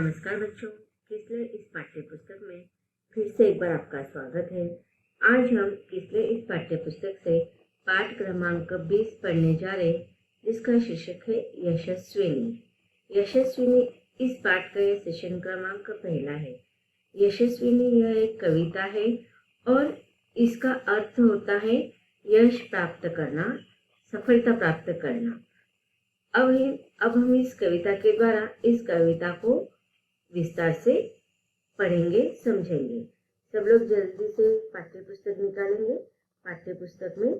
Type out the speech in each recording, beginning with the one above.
नमस्कार बच्चों, किसले इस पाठ्य पुस्तक में फिर से एक बार आपका स्वागत है। आज हम किसले इस पाठ्य पुस्तक से पाठ क्रमांक 20 पढ़ने जा रहे, जिसका शीर्षक है यशस्विनी। यशस्विनी इस पाठ का यह सेशन क्रमांक पहला है। यशस्विनी यह एक कविता है और इसका अर्थ होता है यश प्राप्त करना, सफलता प्राप्त करना। अब हम इस कविता के द्वारा इस कविता को विस्तार से पढ़ेंगे, समझेंगे। सब लोग जल्दी से पाठ्य पुस्तक निकालेंगे। पाठ्य पुस्तक में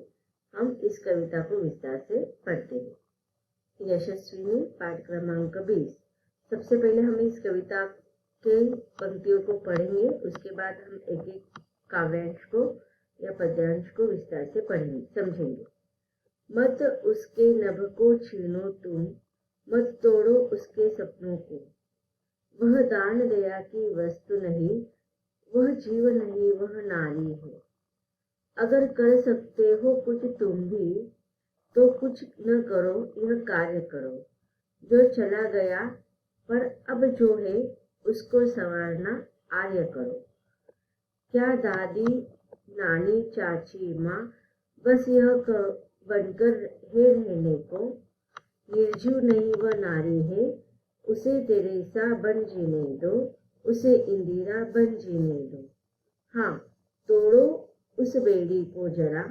हम इस कविता को विस्तार से पढ़ते हैं। यशस्विनी पाठ क्रमांक 20। सबसे पहले हम इस कविता के पंक्तियों को पढ़ेंगे, उसके बाद हम एक एक काव्यांश को या पद्यांश को विस्तार से पढ़ेंगे, समझेंगे। मत उसके नभ को छीनो तुम, मत तोड़ो उसके सपनों को। वह दान दया की वस्तु नहीं, वह जीव नहीं, वह नारी है। अगर कर सकते हो कुछ तुम भी, तो कुछ न करो, यह कार्य करो। जो चला गया पर अब जो है, उसको संवारना आर्य करो। क्या दादी नानी चाची माँ बस यह बनकर है रहने को। निर्जीव नहीं वह नारी है, उसे तेरेसा बन जीने दो, उसे इंदिरा बन जीने दो। हाँ, तोड़ो उस बेड़ी को जरा,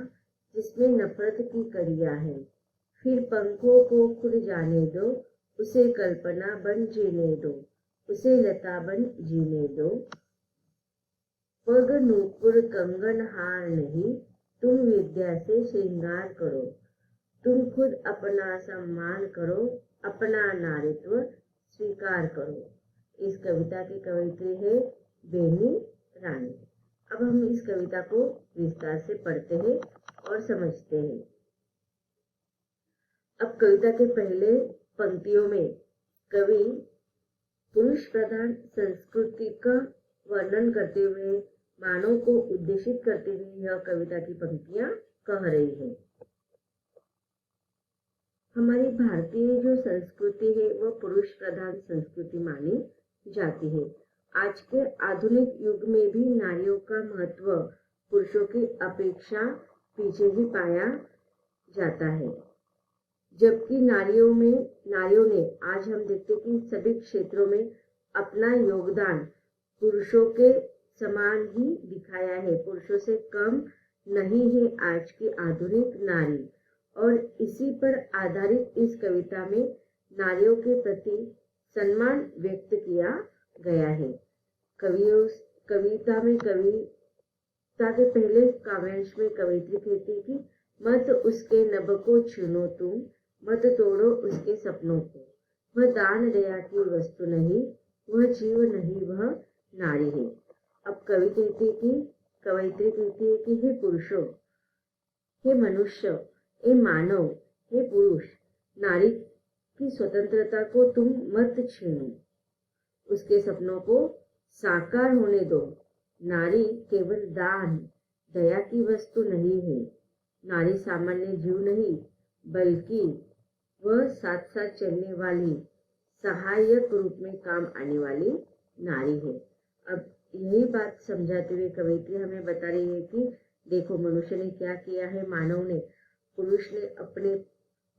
जिसमें नफरत की कड़ियाँ है। फिर पंखों को खुल जाने दो, उसे कल्पना बन जीने दो, उसे लता बन जीने दो। पग नूपुर कंगन हार नहीं, तुम विद्या से श्रृंगार करो। तुम खुद अपना सम्मान करो, अपना नारीत्व स्वीकार करो। इस कविता की कवयित्री है बेनी रानी। अब हम इस कविता को विस्तार से पढ़ते हैं और समझते हैं। अब कविता के पहले पंक्तियों में कवि पुरुष प्रधान संस्कृति का वर्णन करते हुए, मानव को उद्देशित करते हुए यह कविता की पंक्तियां कह रही है। हमारी भारतीय जो संस्कृति है वह पुरुष प्रधान संस्कृति मानी जाती है। आज के आधुनिक युग में भी नारियों का महत्व पुरुषों की अपेक्षा पीछे ही पाया जाता है, जबकि नारियों ने आज हम देखते कि सभी क्षेत्रों में अपना योगदान पुरुषों के समान ही दिखाया है। पुरुषों से कम नहीं है आज की आधुनिक नारी। और इसी पर आधारित इस कविता में नारियों के प्रति सम्मान व्यक्त किया गया है। कविता के पहले काव्यांश में कवयित्री कहती कि मत उसके नभ को छीनो तुम, मत तोड़ो उसके सपनों को। वह दान दया की वस्तु नहीं, वह जीव नहीं, वह नारी है। अब कवयित्री कहती है कि हे पुरुषों, हे मनुष्य, हे मानव, हे पुरुष, नारी की स्वतंत्रता को तुम मत छीनो, उसके सपनों को साकार होने दो। नारी केवल दान दया की वस्तु नहीं है। नारी सामान्य जीव नहीं, बल्कि वह साथ साथ चलने वाली, सहायक रूप में काम आने वाली नारी है। अब यही बात समझाते हुए कवयित्री हमें बता रही है कि देखो मनुष्य ने क्या किया है, मानव ने, पुरुष ने अपने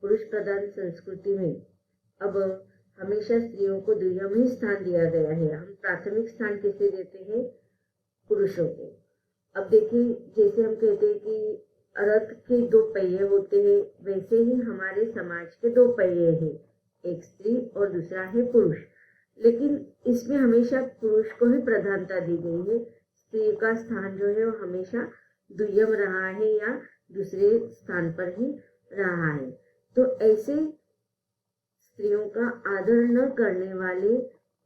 पुरुष प्रधान संस्कृति में अब हमेशा स्त्रियों को दुर्गम ही स्थान दिया गया है। हम प्राथमिक स्थान किसे देते हैं? पुरुषों को। अब देखिए, जैसे हम कहते हैं कि रथ के 2 पहिए होते हैं, वैसे ही हमारे समाज के 2 पहिए हैं, एक स्त्री और दूसरा है पुरुष। लेकिन इसमें हमेशा पुरुष को ही प्रधानता दी गई है। स्त्री का स्थान जो है वो हमेशा दुय्यम रहा है या दूसरे स्थान पर ही रहा है। तो ऐसे स्त्रियों का आदर न करने वाले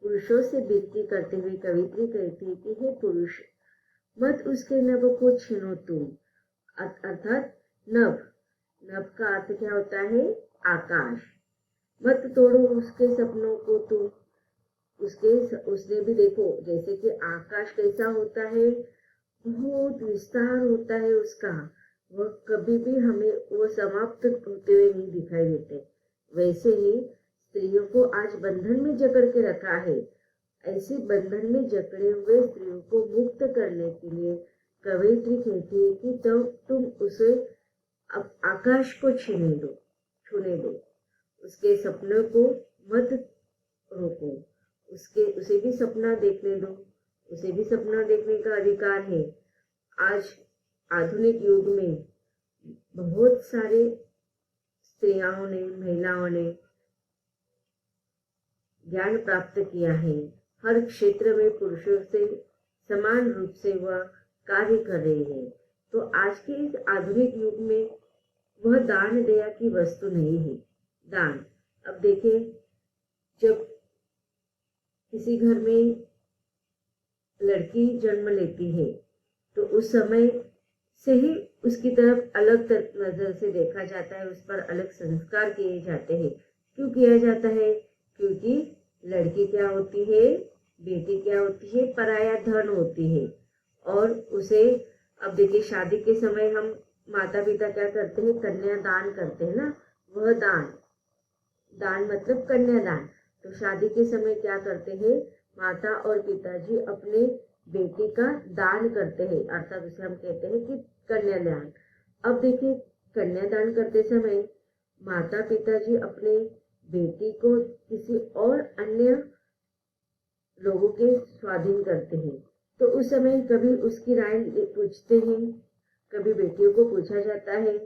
पुरुषों से विनती करते हुए कवयित्री कहती है कि हे पुरुष, मत उसके नभ को छीनो तुम। अर्थात नभ का अर्थ क्या होता है? आकाश। मत तोड़ो उसके सपनों को तुम। उसने भी देखो, जैसे कि आकाश कैसा होता है, बहुत विस्तार होता है उसका, वह कभी भी हमें वो समाप्त होते हुए नहीं दिखाई देते। वैसे ही स्त्रियों को आज बंधन में जकड़ के रखा है। ऐसे बंधन में जकड़े हुए स्त्रियों को मुक्त करने के लिए कवयित्री कहती है कि तो तुम उसे आकाश को छूने दो, उसके सपनों को मत रोको, उसे भी सपना देखने दो, उसे भी सपना देखने का अधिकार है। आज आधुनिक युग में बहुत सारे स्त्रियों ने, महिलाओं ने ज्ञान प्राप्त किया है। हर क्षेत्र में पुरुषों से समान रूप से वह कार्य कर रहे हैं। तो आज के इस आधुनिक युग में वह दान दया की वस्तु नहीं है। दान, अब देखिए, जब किसी घर में लड़की जन्म लेती है तो उस समय से ही उसकी तरफ अलग नजर से देखा जाता है, उस पर अलग संस्कार किए जाते हैं। क्यों किया जाता है? क्योंकि लड़की क्या होती है, बेटी क्या होती है, पराया धन होती है। और उसे, अब देखिए, शादी के समय हम माता पिता क्या करते हैं, कन्यादान करते हैं ना। वह दान मतलब कन्यादान। तो शादी के समय क्या करते हैं, माता और पिताजी अपने बेटी का दान करते हैं, अर्थात उसे हम कहते हैं कि कन्यादान। अब देखिए, कन्यादान करते समय माता पिताजी अपने बेटी को किसी और अन्य लोगों के स्वाधीन करते हैं। तो उस समय कभी उसकी राय पूछते हैं, कभी बेटियों को पूछा जाता है?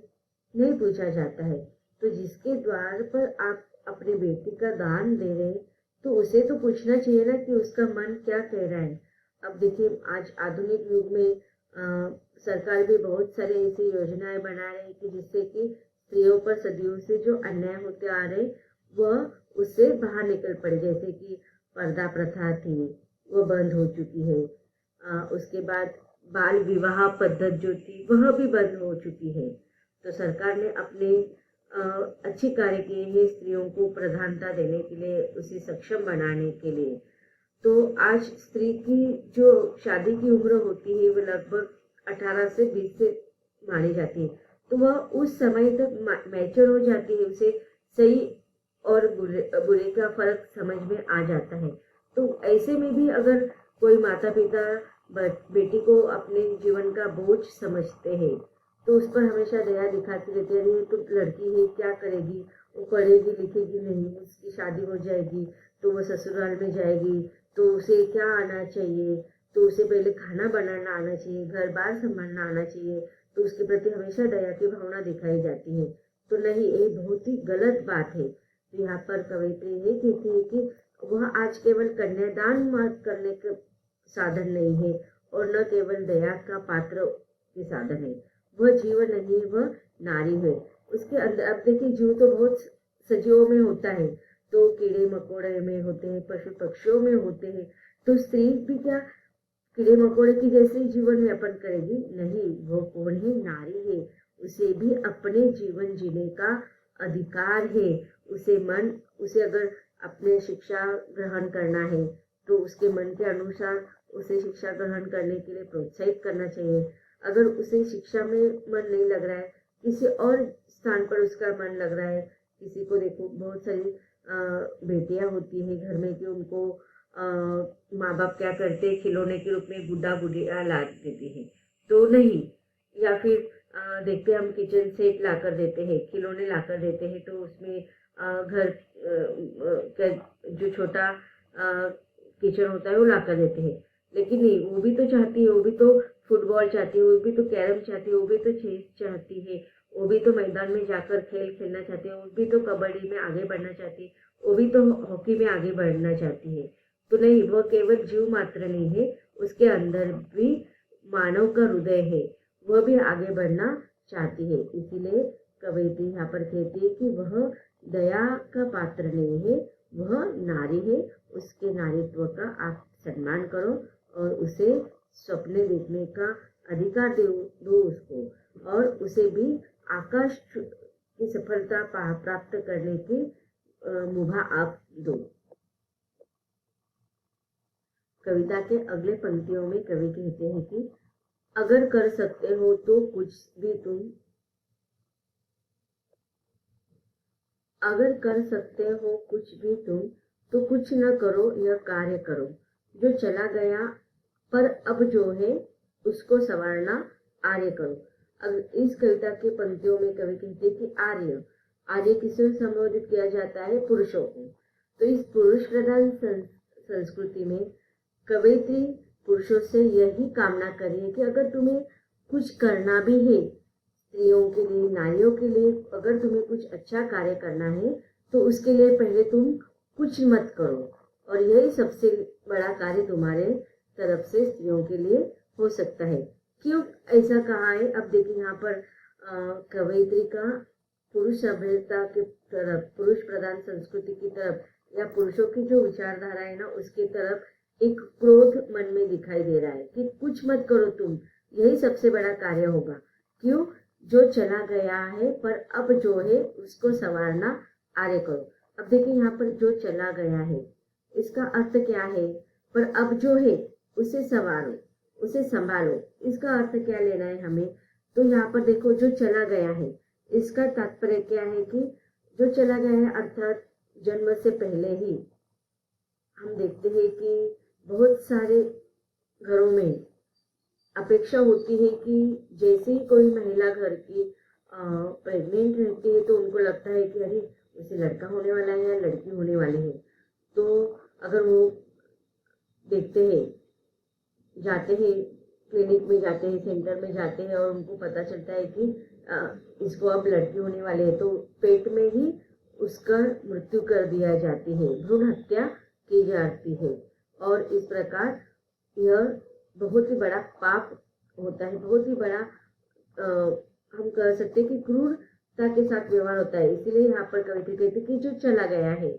नहीं पूछा जाता है। तो जिसके द्वार पर आप अपने बेटी का दान दे रहे हैं, तो उसे तो पूछना चाहिए ना कि उसका मन क्या कह रहा है। अब देखिए, आज आधुनिक युग में सरकार भी बहुत सारी ऐसी योजनाएं बना रही है कि जिससे कि स्त्रियों पर सदियों से जो अन्याय होते आ रहे वह उससे बाहर निकल पड़े। जैसे कि पर्दा प्रथा थी, वह बंद हो चुकी है। उसके बाद बाल विवाह पद्धति जो थी वह भी बंद हो चुकी है। तो सरकार ने अपने अच्छे कार्य किए हैं स्त्रियों को प्रधानता देने के लिए, उसे सक्षम बनाने के लिए। तो आज स्त्री की जो शादी की उम्र होती है वो लगभग 18 से 20 से मानी जाती है। तो वह उस समय तक मैच्योर हो जाती है, उसे सही और बुरे का फर्क समझ में आ जाता है। तो ऐसे में भी अगर कोई माता पिता बेटी को अपने जीवन का बोझ समझते हैं तो उस पर हमेशा दया दिखाती रहती है। ये तो लड़की है, क्या करेगी, वो पढ़ेगी लिखेगी नहीं, उसकी शादी हो जाएगी तो वो ससुराल में जाएगी, तो उसे क्या आना चाहिए, तो उसे पहले खाना बनाना आना चाहिए, घर बार संभालना आना चाहिए। तो उसके प्रति हमेशा दया की भावना दिखाई जाती है। तो नहीं, ये बहुत ही गलत बात है। तो यहाँ पर कवित्री ये कहती है कि वह आज केवल कन्यादान करने का साधन नहीं है और न केवल दया का पात्र के साधन है। वह जीवन नहीं है, वह नारी है। उसके अंदर, अब देखिए, जीव तो बहुत सजीवों में होता है, तो कीड़े मकोड़े में होते हैं, पशु पक्षियों में होते हैं। तो स्त्री भी क्या कीड़े मकोड़े की जैसे ही जीवन यापन करेगी? नहीं, वो कौन है? नारी है। उसे भी अपने जीवन जीने का अधिकार है। उसे अगर अपने शिक्षा ग्रहण करना है तो उसके मन के अनुसार उसे शिक्षा ग्रहण करने के लिए प्रोत्साहित करना चाहिए। अगर उसे शिक्षा में मन नहीं लग रहा है, किसी और स्थान पर उसका मन लग रहा है, किसी को देखो, बहुत सारी बेटियां होती है घर में कि उनको माँ बाप क्या करते हैं, खिलौने के रूप में गुड्डा गुड़िया ला देती है, तो नहीं। या फिर देखते हैं हम किचन सेट ला कर देते हैं, खिलौने ला कर देते हैं, तो उसमें घर जो छोटा किचन होता है वो ला कर देते हैं। लेकिन नहीं, वो भी तो चाहती है, वो भी तो फुटबॉल चाहती है, वो भी तो कैरम चाहती है, वो भी तो चेस चाहती है, वो भी तो मैदान में जाकर खेल खेलना चाहती है, वो भी तो कबड्डी में आगे बढ़ना चाहती है, वो भी तो हॉकी में आगे बढ़ना चाहती है। तो नहीं, वह केवल जीव मात्र नहीं है, उसके अंदर भी मानव का हृदय है, वह भी आगे बढ़ना चाहती है। इसीलिए कवयित्री यहाँ पर कहती है कि वह दया का पात्र नहीं है, वह नारी है। उसके नारीत्व का आप सम्मान करो और उसे सपने देखने का अधिकार दो उसको, और उसे भी आकाश की सफलता प्राप्त करने की मुभा आप दो। कविता के अगले पंक्तियों में कवि कहते हैं कि अगर कर सकते हो तो कुछ भी तुम, अगर कर सकते हो कुछ भी तुम, तो कुछ न करो, यह कार्य करो। जो चला गया पर अब जो है उसको संवारना आर्य करो। अब इस कविता के पंक्तियों में कवि कहते हैं कि आर्य आर्य किसे संबोधित किया जाता है? पुरुषों को। तो इस पुरुष प्रधान संस्कृति में कवयित्री पुरुषों से यही कामना करी है कि अगर तुम्हें कुछ करना भी है, स्त्रियों के लिए, नारियों के लिए, अगर तुम्हें कुछ अच्छा कार्य करना है तो उसके लिए पहले तुम कुछ मत करो, और यही सबसे बड़ा कार्य तुम्हारे तरफ से स्त्रियों के लिए हो सकता है। क्यों ऐसा कहा है? अब देखिए यहाँ पर कवयित्री का पुरुष सभ्यता की तरफ, पुरुष प्रधान संस्कृति की तरफ, या पुरुषों की जो विचारधारा है ना उसके तरफ एक क्रोध मन में दिखाई दे रहा है कि कुछ मत करो तुम, यही सबसे बड़ा कार्य होगा। क्यों? जो चला गया है पर अब जो है उसको संवारना आर्य करो। अब देखिए यहाँ पर जो चला गया है इसका अर्थ क्या है? पर अब जो है उसे संवारो, उसे संभालो, इसका अर्थ क्या लेना है हमें? तो यहाँ पर देखो जो चला गया है इसका तात्पर्य क्या है कि जो चला गया है अर्थात जन्म से पहले ही हम देखते हैं कि बहुत सारे घरों में अपेक्षा होती है कि जैसे ही कोई महिला घर की प्रेग्नेंट रहती है तो उनको लगता है कि अरे उसे लड़का होने वाला है या लड़की होने वाली है। तो अगर वो देखते हैं, जाते हैं क्लिनिक में, जाते हैं सेंटर में जाते हैं और उनको पता चलता है कि इसको अब लड़की होने वाली है, तो पेट में ही उसका मृत्यु कर दिया जाती है, भ्रूण हत्या की जाती है। और इस प्रकार यह बहुत ही बड़ा पाप होता है, बहुत ही बड़ा हम कह सकते हैं कि क्रूरता के साथ व्यवहार होता है। इसीलिए यहाँ पर कविता कहती है कि जो चला गया है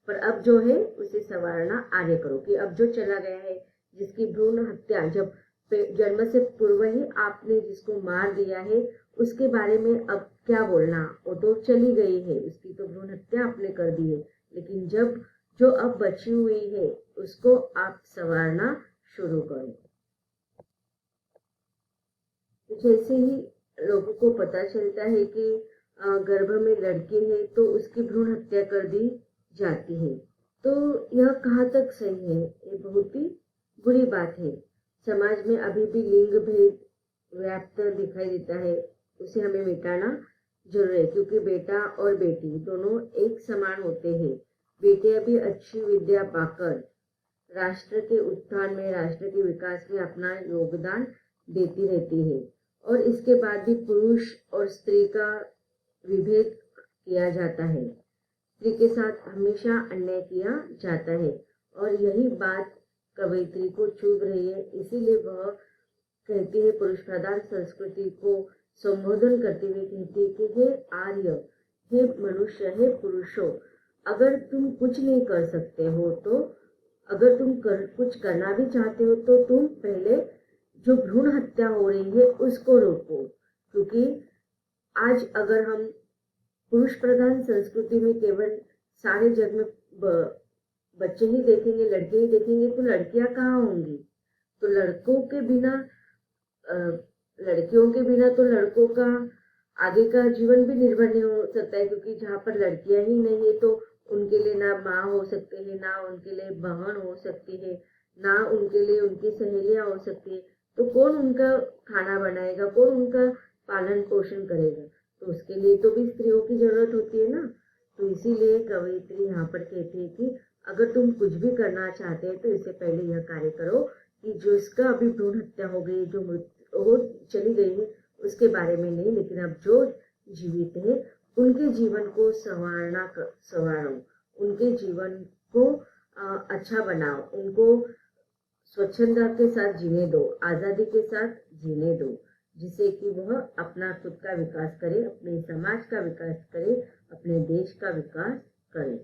पर अब जो है उसे संवारना आर्य करो, कि अब जो चला गया है, जिसकी भ्रूण हत्या जब जन्म से पूर्व ही आपने जिसको मार दिया है उसके बारे में अब क्या बोलना, वो तो चली गई है, उसकी तो भ्रूण हत्या आपने कर दी है, लेकिन जब जो अब बची हुई है उसको आप संवारना शुरू करो। जैसे ही लोगों को पता चलता है कि गर्भ में लड़की है तो उसकी भ्रूण हत्या कर दी जाती है, तो यह कहाँ तक सही है? ये बहुत ही बुरी बात है। समाज में अभी भी लिंग भेद व्याप्त दिखाई देता है, उसे हमें मिटाना जरूर है, क्योंकि बेटा और बेटी दोनों एक समान होते हैं। बेटियां भी अच्छी विद्या पाकर राष्ट्र के उत्थान में, राष्ट्र के विकास में अपना योगदान देती रहती है, और इसके बाद भी पुरुष और स्त्री का विभेद किया जाता है, स्त्री के साथ हमेशा अन्याय किया जाता है, और यही बात कवयित्री को चुभ रही है। इसीलिए वह कहती है, पुरुष प्रधान संस्कृति को संबोधन करते हुए कहती है कि हे आर्य, हे मनुष्य, हे पुरुषों, अगर तुम कुछ नहीं कर सकते हो तो, अगर तुम कुछ करना भी चाहते हो तो तुम पहले जो भ्रूण हत्या हो रही है उसको रोको। क्योंकि आज अगर हम पुरुष प्रधान संस्कृति में केवल सारे जग में बच्चे ही देखेंगे, लड़के ही देखेंगे, तो लड़कियां कहाँ होंगी? तो लड़कों के बिना, लड़कियों के बिना तो लड़कों का आगे का जीवन भी निर्भर नहीं हो सकता है, क्योंकि जहाँ पर लड़कियां ही नहीं है तो उनके लिए ना माँ हो सकती है, ना उनके लिए बहन हो सकती है, ना उनके लिए उनकी सहेलियां हो सकती है, तो कौन उनका खाना बनाएगा, कौन उनका पालन पोषण करेगा? तो उसके लिए तो भी स्त्रियों की जरूरत होती है ना। तो इसीलिए कवयित्री यहाँ पर कहती है कि अगर तुम कुछ भी करना चाहते हैं तो इससे पहले यह कार्य करो कि जो इसका अभी भ्रूण हत्या हो गई, जो वो चली गई है, उसके बारे में नहीं, लेकिन अब जो जीवित है उनके जीवन को संवारो, उनके जीवन को अच्छा बनाओ, उनको स्वच्छंदता के साथ जीने दो, आजादी के साथ जीने दो, जिससे कि वह अपना खुद का विकास करे, अपने समाज का विकास करे, अपने देश का विकास करे।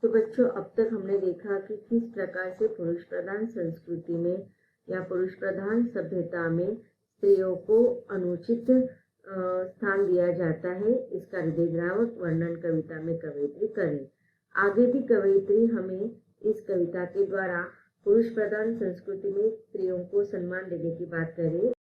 तो बच्चों, अब तक हमने देखा कि किस प्रकार से पुरुष प्रधान संस्कृति में या पुरुष प्रधान सभ्यता में स्त्रियों को अनुचित स्थान दिया जाता है। इसका हृदयद्रावक वर्णन कविता में कवयित्री करें। आगे भी कवयित्री हमें इस कविता के द्वारा पुरुष प्रधान संस्कृति में स्त्रियों को सम्मान देने की बात करें।